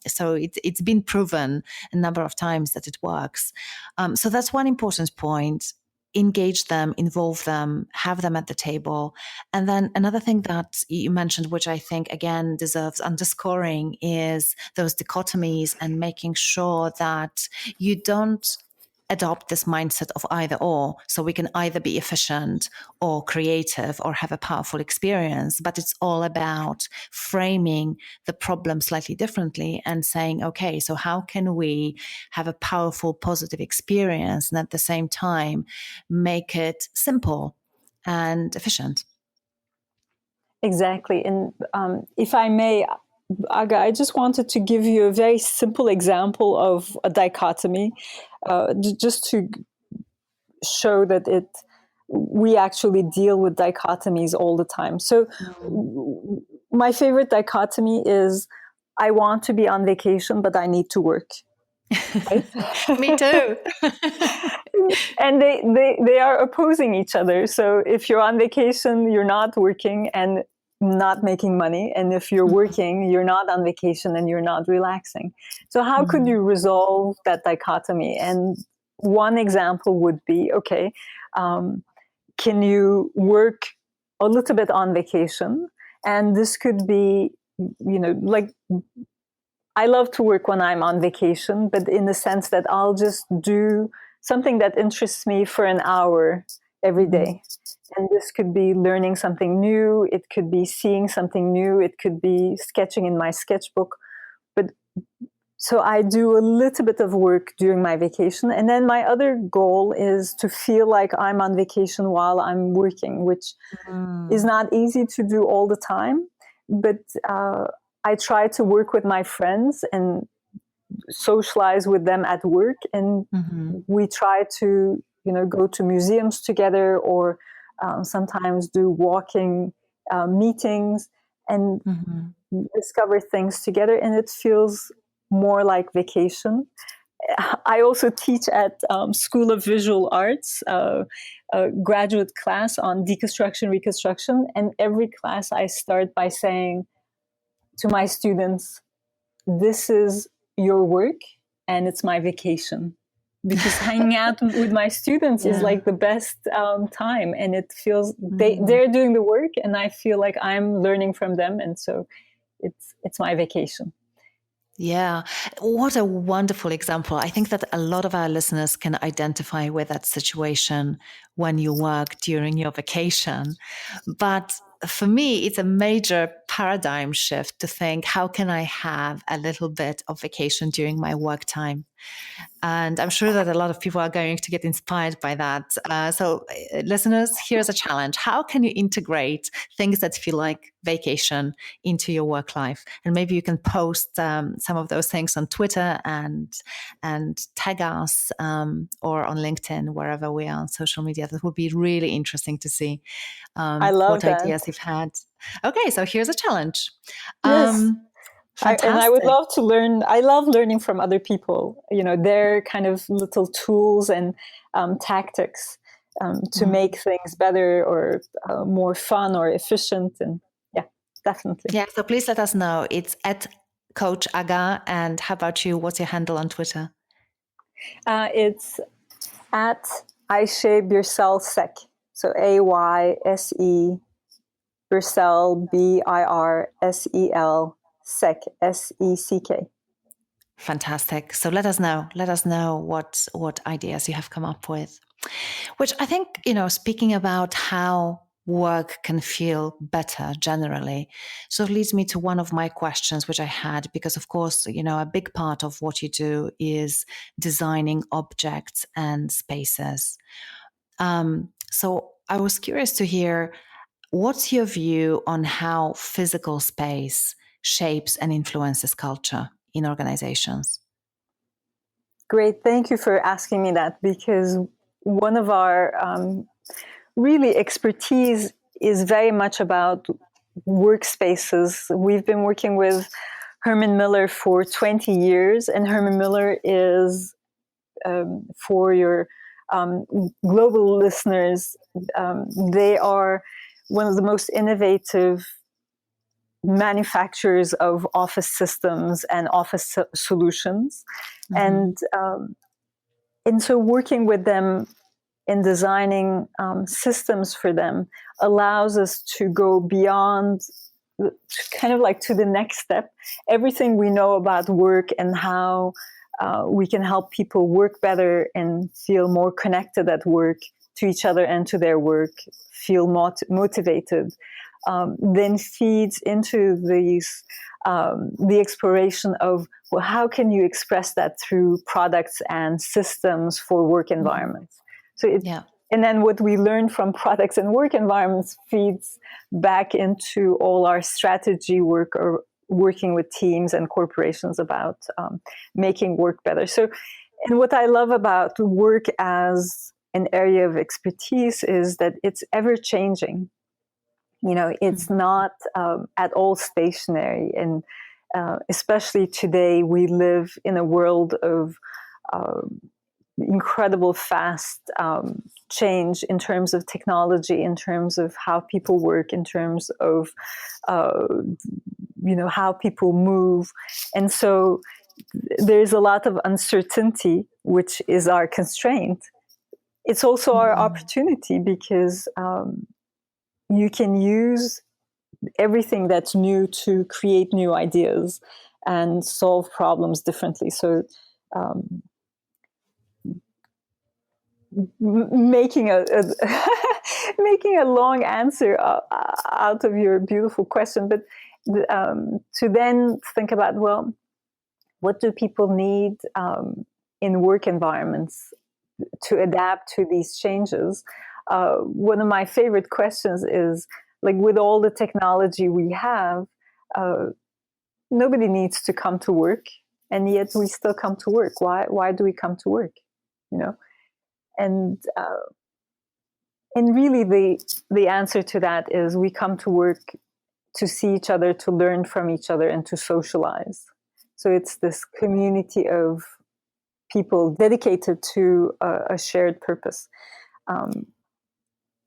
So it's been proven a number of times that it works. So that's one important point. Engage them, involve them, have them at the table. And then another thing that you mentioned, which I think, again, deserves underscoring, is those dichotomies and making sure that you don't adopt this mindset of either or. So we can either be efficient or creative or have a powerful experience, but it's all about framing the problem slightly differently and saying, okay, so how can we have a powerful, positive experience and at the same time make it simple and efficient? Exactly. And if I may, Aga, I just wanted to give you a very simple example of a dichotomy, just to show that we actually deal with dichotomies all the time. So my favorite dichotomy is, I want to be on vacation, but I need to work. Right? Me too. And they are opposing each other. So if you're on vacation, you're not working and not making money. And if you're working, you're not on vacation and you're not relaxing. So how could you resolve that dichotomy? And one example would be, okay, can you work a little bit on vacation? And this could be, like, I love to work when I'm on vacation, but in the sense that I'll just do something that interests me for an hour every day. And this could be learning something new. It could be seeing something new. It could be sketching in my sketchbook. But so I do a little bit of work during my vacation. And then my other goal is to feel like I'm on vacation while I'm working, which is not easy to do all the time. But I try to work with my friends and socialize with them at work. And we try to, go to museums together, or sometimes do walking meetings and discover things together. And it feels more like vacation. I also teach at School of Visual Arts, a graduate class on deconstruction, reconstruction. And every class I start by saying to my students, this is your work and it's my vacation. Because hanging out with my students is like the best time. And it feels they're doing the work and I feel like I'm learning from them. And so it's my vacation. Yeah. What a wonderful example. I think that a lot of our listeners can identify with that situation when you work during your vacation. But for me, it's a major paradigm shift to think, how can I have a little bit of vacation during my work time? And I'm sure that a lot of people are going to get inspired by that. So listeners, here's a challenge. How can you integrate things that feel like vacation into your work life? And maybe you can post some of those things on Twitter and tag us or on LinkedIn, wherever we are on social media. That would be really interesting to see I love what that. ideas you've had. Okay, so here's a challenge. Yes. Fantastic. And I would love to learn. I love learning from other people, their kind of little tools and tactics to make things better or more fun or efficient. And yeah, definitely. Yeah, so please let us know. It's at Coach Aga. And how about you? What's your handle on Twitter? It's at Ayse Birsel Sec. So Ayse Birsel, Birsel. Sec, SECK. Fantastic. So let us know. Let us know what ideas you have come up with. Which I think, speaking about how work can feel better generally, sort of leads me to one of my questions, which I had, because of course, a big part of what you do is designing objects and spaces. So I was curious to hear, what's your view on how physical space shapes and influences culture in organizations? Great. Thank you for asking me that, because one of our really expertise is very much about workspaces. We've been working with Herman Miller for 20 years, and Herman Miller is, for your global listeners, they are one of the most innovative manufacturers of office systems and office solutions. And so working with them in designing systems for them allows us to go beyond, kind of like to the next step. Everything we know about work and how we can help people work better and feel more connected at work to each other and to their work, feel motivated, then feeds into these the exploration of, well, how can you express that through products and systems for work environments? So and then what we learn from products and work environments feeds back into all our strategy work or working with teams and corporations about making work better. So, and what I love about work as an area of expertise is that it's ever changing. You know, it's not at all stationary. And especially today, we live in a world of incredible fast change in terms of technology, in terms of how people work, in terms of how people move. And so there's a lot of uncertainty, which is our constraint. It's also our opportunity, because you can use everything that's new to create new ideas and solve problems differently. So making a making a long answer out of your beautiful question, but to then think about, well, what do people need in work environments to adapt to these changes? One of my favorite questions is, like, with all the technology we have, nobody needs to come to work, and yet we still come to work. Why do we come to work? You know, and really the answer to that is, we come to work to see each other, to learn from each other, and to socialize. So it's this community of people dedicated to a shared purpose.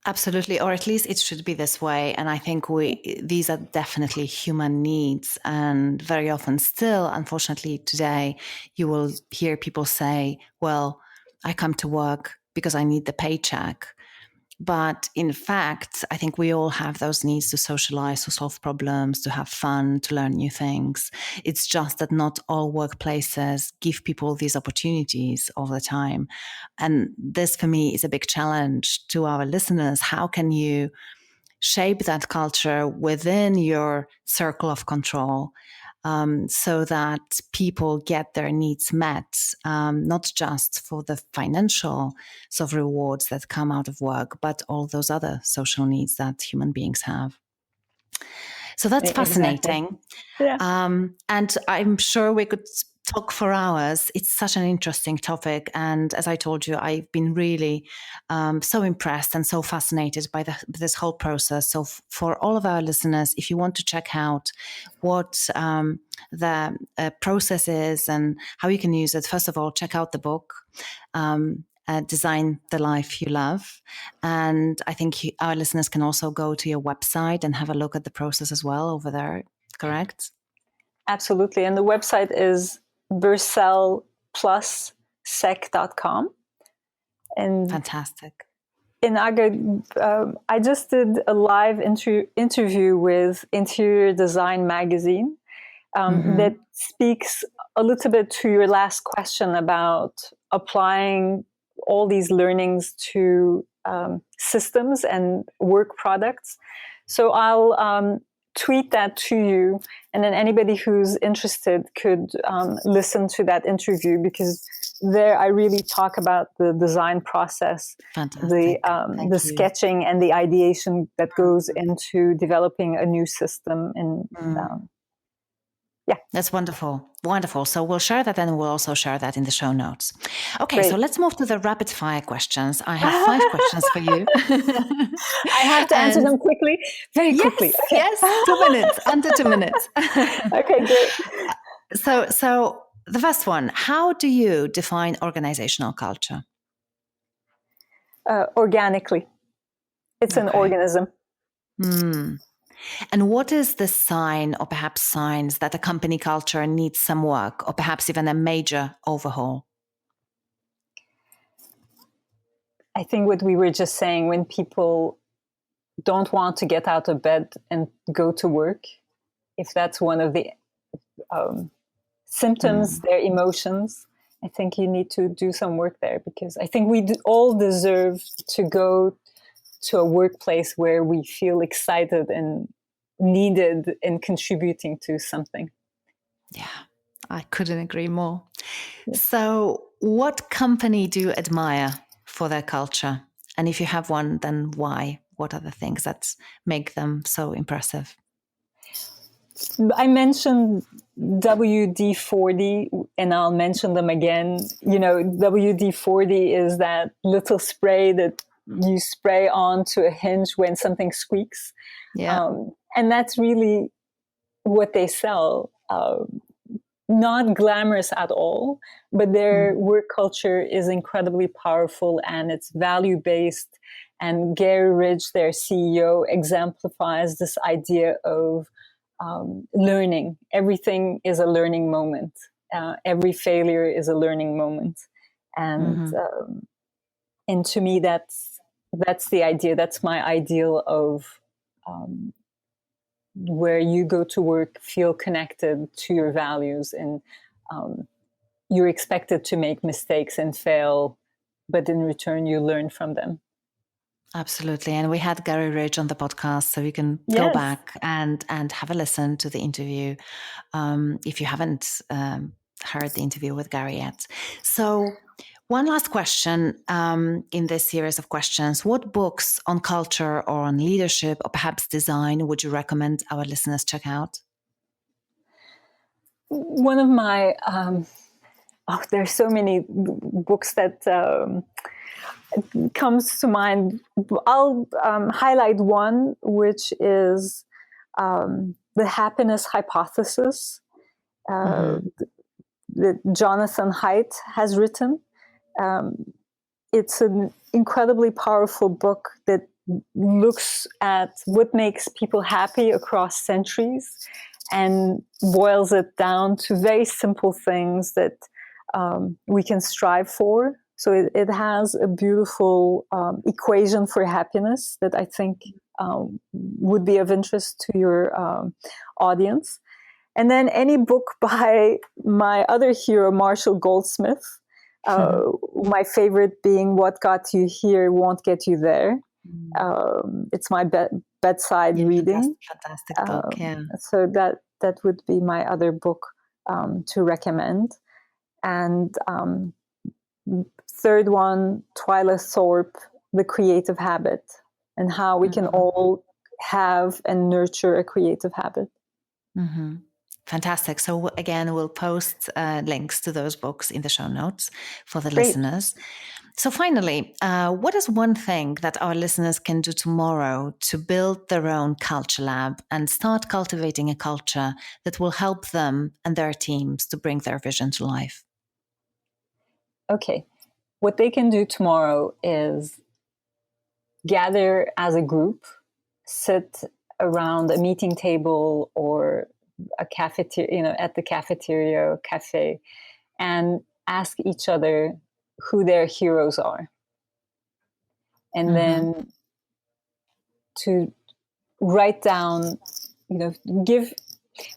Absolutely, or at least it should be this way. And I think these are definitely human needs. And very often still, unfortunately, today, you will hear people say, well, I come to work because I need the paycheck. But in fact, I think we all have those needs to socialize, to solve problems, to have fun, to learn new things. It's just that not all workplaces give people these opportunities all the time. And this, for me, is a big challenge to our listeners. How can you shape that culture within your circle of control, so that people get their needs met, not just for the financial sort of rewards that come out of work, but all those other social needs that human beings have. So that's fascinating. Exactly. Yeah. And I'm sure we could talk for hours. It's such an interesting topic. And as I told you, I've been really so impressed and so fascinated by this whole process. So for all of our listeners, if you want to check out what the process is and how you can use it, first of all, check out the book. Design the Life You Love. And I think our listeners can also go to your website and have a look at the process as well over there, correct? Absolutely. And the website is birselplussec.com. And fantastic. In Ayse, I just did a live interview with Interior Design Magazine that speaks a little bit to your last question about applying all these learnings to systems and work products. So I'll tweet that to you, and then anybody who's interested could listen to that interview, because there I really talk about the design process, the sketching and the ideation that goes into developing a new system. And yeah, that's wonderful. Wonderful. So we'll share that, and we'll also share that in the show notes. Okay, great. So let's move to the rapid fire questions. I have 5 questions for you. I have to answer them quickly, very quickly. Okay. Yes, 2 minutes, under 2 minutes. Okay, great. So the first one, how do you define organizational culture? Organically. It's an organism. And what is the sign, or perhaps signs, that a company culture needs some work, or perhaps even a major overhaul? I think what we were just saying, when people don't want to get out of bed and go to work, if that's one of the symptoms, their emotions, I think you need to do some work there, because I think we all deserve to go to a workplace where we feel excited and needed and contributing to something. Yeah, I couldn't agree more. So, what company do you admire for their culture? And if you have one, then why? What are the things that make them so impressive? I mentioned WD-40, and I'll mention them again. You know, WD-40 is that little spray that you spray onto a hinge when something squeaks. Yeah. And that's really what they sell. Not glamorous at all, but their work culture is incredibly powerful, and it's value-based. And Gary Ridge, their CEO, exemplifies this idea of learning. Everything is a learning moment. Every failure is a learning moment. And and to me, that's the idea. That's my ideal of where you go to work, feel connected to your values, and you're expected to make mistakes and fail, but in return, you learn from them. Absolutely. And we had Gary Ridge on the podcast, so you can go back and have a listen to the interview if you haven't heard the interview with Gary yet. So one last question in this series of questions. What books on culture or on leadership or perhaps design would you recommend our listeners check out? One of my, there's so many books that comes to mind. I'll highlight one, which is The Happiness Hypothesis that Jonathan Haidt has written. It's an incredibly powerful book that looks at what makes people happy across centuries and boils it down to very simple things that we can strive for. So it has a beautiful equation for happiness that I think would be of interest to your audience. And then any book by my other hero, Marshall Goldsmith, my favorite being What Got You Here Won't Get You There. It's my bedside reading. Fantastic book, yeah. So that would be my other book to recommend. And third one, Twyla Thorpe, The Creative Habit, and how we can all have and nurture a creative habit. Fantastic. So again, we'll post links to those books in the show notes for the listeners. So finally, what is one thing that our listeners can do tomorrow to build their own culture lab and start cultivating a culture that will help them and their teams to bring their vision to life? Okay. What they can do tomorrow is gather as a group, sit around a meeting table or a cafeteria, at the cafeteria or cafe, and ask each other who their heroes are. And then to write down,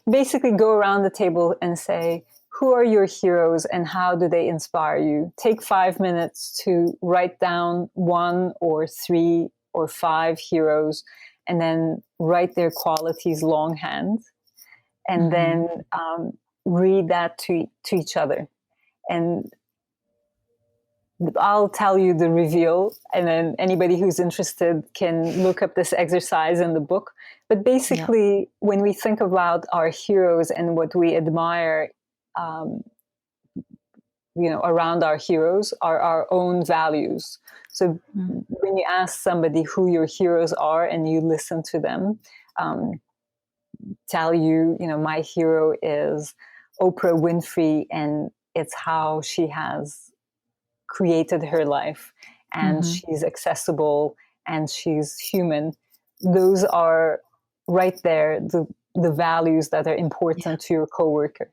basically go around the table and say, who are your heroes and how do they inspire you? Take 5 minutes to write down 1 or 3 or 5 heroes, and then write their qualities longhand. And then read that to each other. And I'll tell you the reveal, and then anybody who's interested can look up this exercise in the book. But basically, when we think about our heroes and what we admire, around our heroes are our own values. So when you ask somebody who your heroes are and you listen to them, tell you, my hero is Oprah Winfrey, and it's how she has created her life, and she's accessible and she's human. Those are right there, the values that are important to your coworker.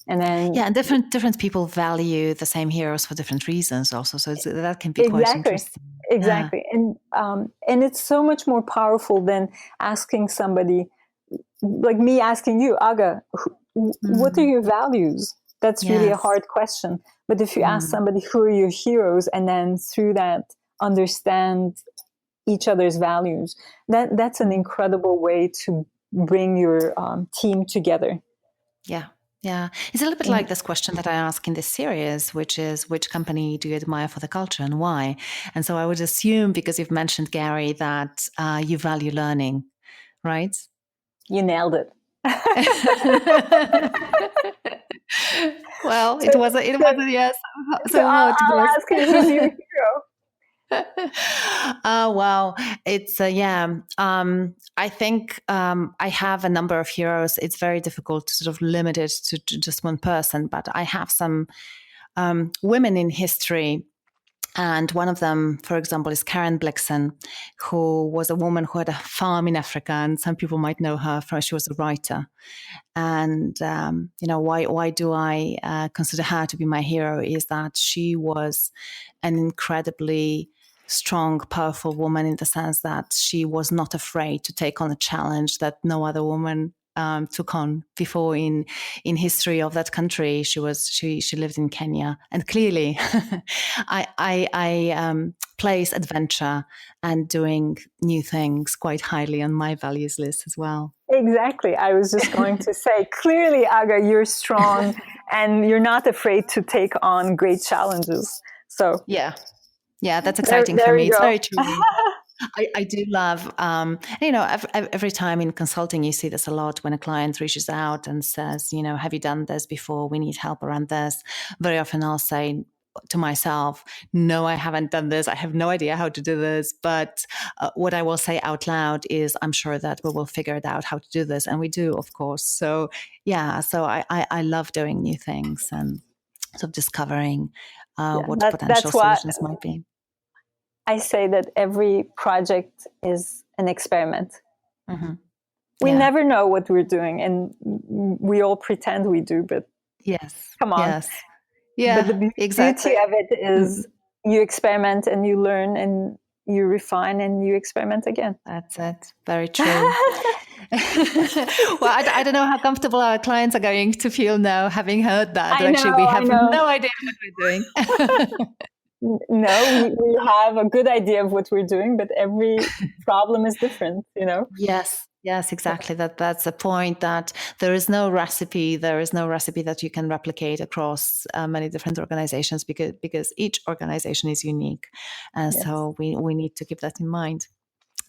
And then and different people value the same heroes for different reasons also. So that can be quite interesting. Exactly. And it's so much more powerful than asking somebody, like me asking you, Aga, what are your values? That's really a hard question. But if you ask somebody who are your heroes, and then through that understand each other's values, that's an incredible way to bring your team together. Yeah. It's a little bit like this question that I ask in this series, which is, which company do you admire for the culture and why? And so I would assume, because you've mentioned, Gary, that you value learning, right? You nailed it. Well, it was a yes. So I'll ask you, who's your hero? Oh, wow. It's I think I have a number of heroes. It's very difficult to sort of limit it to just one person, but I have some women in history. And one of them, for example, is Karen Blixen, who was a woman who had a farm in Africa. And some people might know her from, she was a writer. And, why do I consider her to be my hero is that she was an incredibly strong, powerful woman, in the sense that she was not afraid to take on a challenge that no other woman took on before in history of that country. She lived in Kenya, and clearly I place adventure and doing new things quite highly on my values list as well. Exactly. I was just going to say, clearly, Aga, you're strong and you're not afraid to take on great challenges. So yeah, that's exciting for me. It's very true. I do love, every time in consulting, you see this a lot when a client reaches out and says, have you done this before? We need help around this. Very often I'll say to myself, no, I haven't done this. I have no idea how to do this. But what I will say out loud is, I'm sure that we will figure it out how to do this. And we do, of course. So I love doing new things and sort of discovering what potential solutions might be. I say that every project is an experiment. Mm-hmm. We never know what we're doing, and we all pretend we do, but come on. Yes. Yeah, but the beauty of it is you experiment and you learn and you refine and you experiment again. That's it. Very true. Well, I don't know how comfortable our clients are going to feel now, having heard that. We have no idea what we're doing. No, we have a good idea of what we're doing, but every problem is different, Yes, exactly. That's the point, that there is no recipe. There is no recipe that you can replicate across many different organizations, because each organization is unique. And so we need to keep that in mind.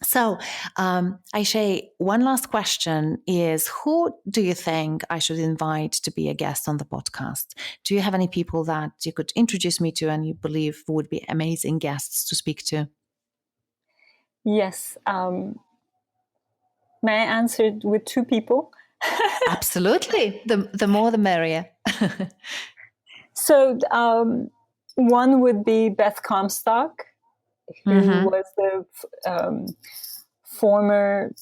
So, Ayse, one last question is, who do you think I should invite to be a guest on the podcast? Do you have any people that you could introduce me to and you believe would be amazing guests to speak to? Yes. May I answer with two people? Absolutely. The more the merrier. So one would be Beth Comstock, who was the former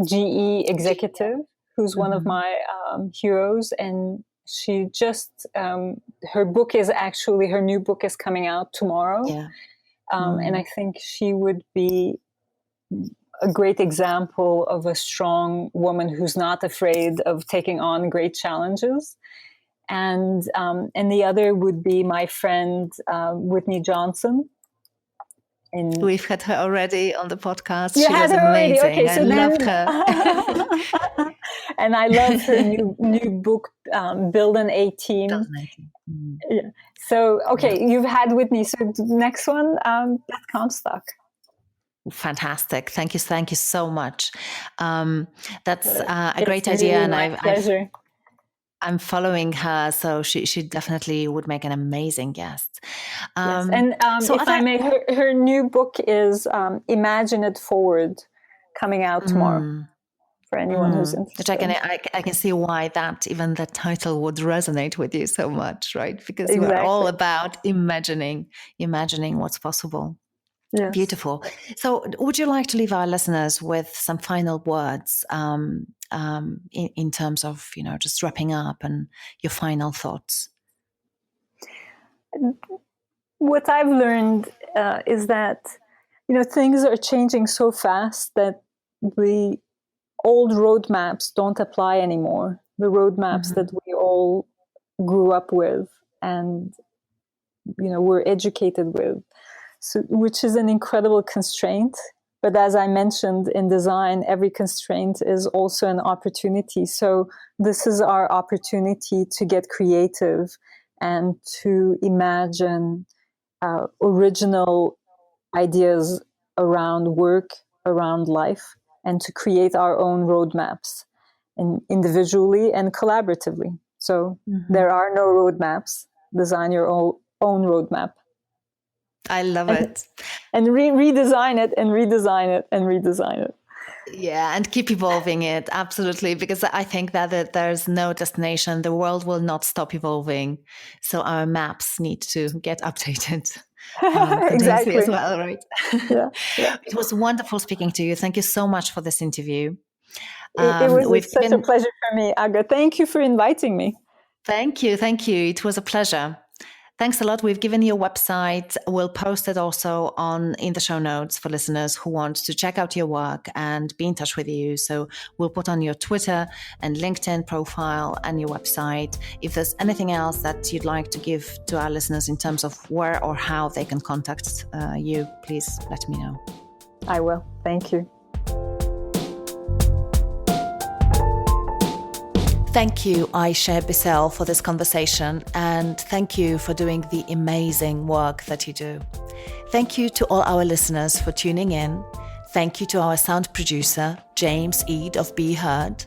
GE executive, who's one of my heroes. And she just, her new book is coming out tomorrow. Yeah. And I think she would be a great example of a strong woman who's not afraid of taking on great challenges. And the other would be my friend Whitney Johnson. We've had her already on the podcast. She was amazing. Okay, so I loved her. And I love her new book, Build an A-Team. Yeah. So, you've had Whitney. So the next one, Beth Comstock. Fantastic. Thank you so much. That's a great idea. And my pleasure. I'm following her, so she definitely would make an amazing guest. Yes. And if I may, her new book is Imagine It Forward, coming out tomorrow. For anyone who's interested. Which I can see why even that title would resonate with you so much, right? Because you are all about imagining what's possible. Yes. Beautiful. So would you like to leave our listeners with some final words in terms of, just wrapping up and your final thoughts? What I've learned is that, things are changing so fast that the old roadmaps don't apply anymore. The roadmaps that we all grew up with and were educated with, so which is an incredible constraint. But as I mentioned, in design, every constraint is also an opportunity. So this is our opportunity to get creative and to imagine original ideas around work, around life, and to create our own roadmaps, individually and collaboratively. So there are no roadmaps. Design your own roadmap. I love it. And redesign it and redesign it and redesign it. Yeah, and keep evolving it. Absolutely. Because I think that there's no destination. The world will not stop evolving. So our maps need to get updated. Exactly. As well, right? Yeah. It was wonderful speaking to you. Thank you so much for this interview. It was such a pleasure for me, Aga. Thank you for inviting me. Thank you. It was a pleasure. Thanks a lot. We've given you a website. We'll post it also in the show notes for listeners who want to check out your work and be in touch with you. So we'll put on your Twitter and LinkedIn profile and your website. If there's anything else that you'd like to give to our listeners in terms of where or how they can contact you, please let me know. I will. Thank you. Thank you, Ayse Birsel, for this conversation, and thank you for doing the amazing work that you do. Thank you to all our listeners for tuning in. Thank you to our sound producer, James Eade of Be Heard,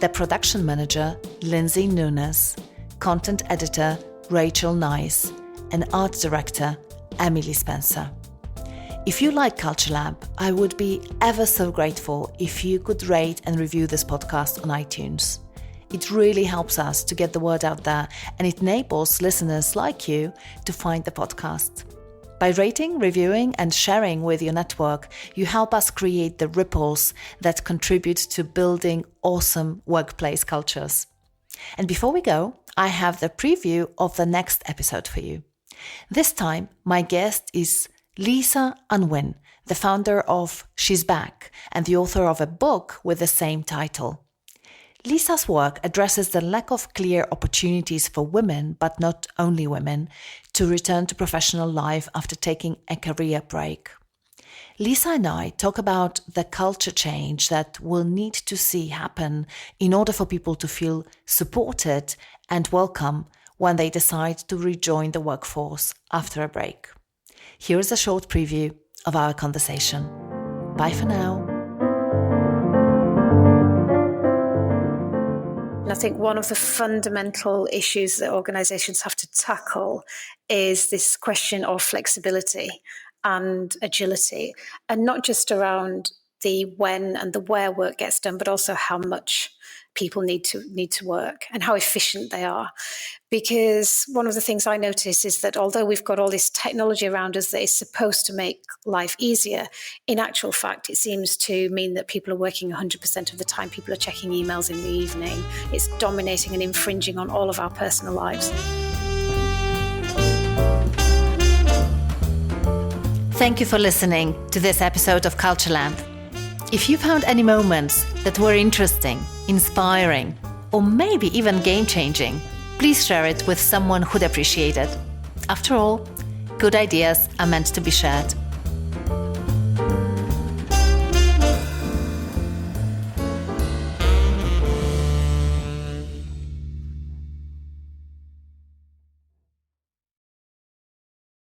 the production manager, Lindsay Nunes, content editor, Rachel Nice, and art director, Emily Spencer. If you like Culture Lab, I would be ever so grateful if you could rate and review this podcast on iTunes. It really helps us to get the word out there, and it enables listeners like you to find the podcast. By rating, reviewing, and sharing with your network, you help us create the ripples that contribute to building awesome workplace cultures. And before we go, I have the preview of the next episode for you. This time, my guest is Lisa Unwin, the founder of She's Back and the author of a book with the same title. Lisa's work addresses the lack of clear opportunities for women, but not only women, to return to professional life after taking a career break. Lisa and I talk about the culture change that we'll need to see happen in order for people to feel supported and welcome when they decide to rejoin the workforce after a break. Here is a short preview of our conversation. Bye for now. I think one of the fundamental issues that organizations have to tackle is this question of flexibility and agility, and not just around the when and the where work gets done, but also how much people need to work and how efficient they are. Because one of the things I notice is that although we've got all this technology around us that is supposed to make life easier, in actual fact, it seems to mean that people are working 100% of the time. People are checking emails in the evening. It's dominating and infringing on all of our personal lives. Thank you for listening to this episode of Culture Lab. If you found any moments that were interesting, inspiring, or maybe even game-changing, please share it with someone who'd appreciate it. After all, good ideas are meant to be shared.